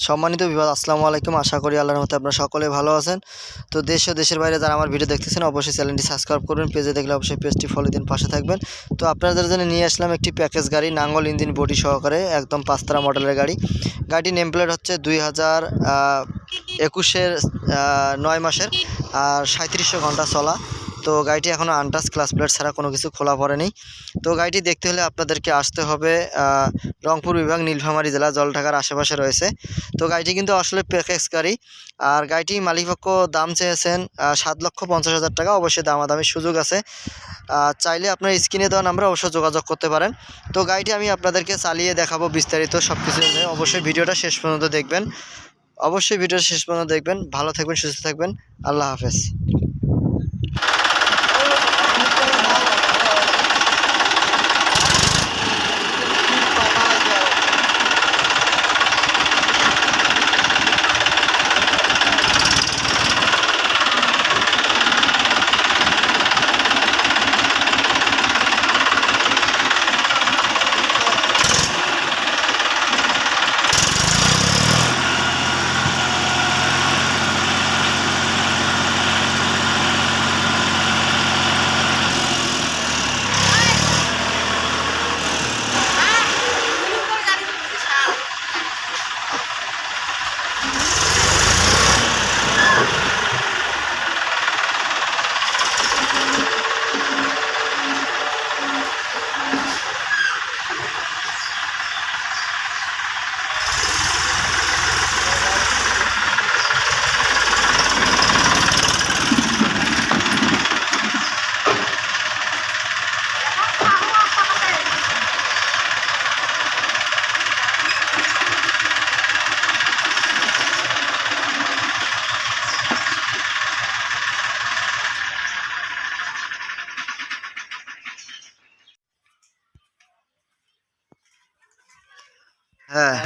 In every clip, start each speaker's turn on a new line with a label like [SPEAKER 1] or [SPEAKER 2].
[SPEAKER 1] সম্মানিত বিভাগ, আসসালামু আলাইকুম। আশা করি আল্লাহর রহমতে আপনারা সকলে ভালো আছেন। তো দেশ ও দেশের বাইরে যারা আমার ভিডিও দেখতেছেন অবশ্যই চ্যানেলটি সাবস্ক্রাইব করবেন, পেজে দেখলে অবশ্যই পেজটি ফলো দিন, পাশে থাকবেন। তো আপনাদের জন্য নিয়ে আসলাম একটি প্যাকেজ গাড়ি, নাঙ্গল ইঞ্জিন বডি সহকারে, একদম 5 মডেলের গাড়ি। গাড়িটি নেম প্লেট হচ্ছে 2021-এর 9 মাসের, আর 3700 ঘন্টা চলা। তো গাড়িটি এখনও আনটাচ, ক্লাস প্লেট ছাড়া কোনো কিছু খোলা পড়েনি। তো গাড়িটি দেখতে হলে আপনাদেরকে আসতে হবে রংপুর বিভাগ, নীলফামারী জেলা, জলঢাকার আশেপাশে রয়েছে। তো গাড়িটি কিন্তু আসলে প্যাকেজ গাড়ি। আর গাড়িটি মালিকপক্ষ দাম চেয়েছেন 7,50,000 টাকা। অবশ্যই দামাদামির সুযোগ আছে। চাইলে আপনার স্ক্রিনে দেওয়া নাম্বারে অবশ্যই যোগাযোগ করতে পারেন। তো গাড়িটি আমি আপনাদেরকে চালিয়ে দেখাবো বিস্তারিত সব কিছু। অবশ্যই ভিডিওটা শেষ পর্যন্ত দেখবেন, অবশ্যই ভিডিওটা শেষ পর্যন্ত দেখবেন। ভালো থাকবেন, সুস্থ থাকবেন। আল্লাহ হাফেজ। হ্যাঁ,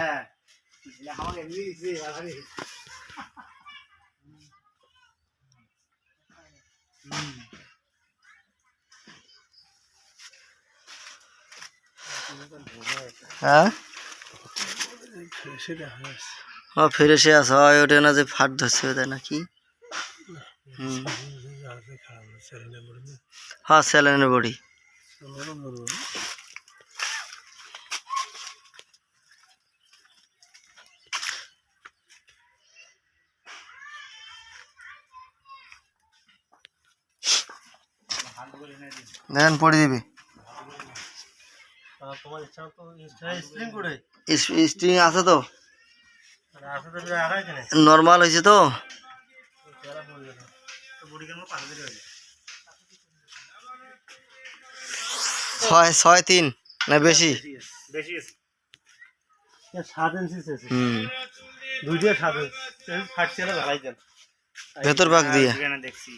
[SPEAKER 1] হ্যাঁ, ফ্রেশে আছে। হয় ওটা না যে ফাট ধরছে, তাই নাকি? হ্যাঁ, স্যালাইনের বডি। দেখেন পড়ে দিবি। স্প্রিং আছে তো, নর্মাল হয়েছে তো। 6.3 না বেশি?
[SPEAKER 2] 7 ইঞ্চি দুইটা 7 ইঞ্চি ফাটছে না, ঢালাই দেন
[SPEAKER 1] ভেতর ভাগ দিয়ে।
[SPEAKER 2] দেখছি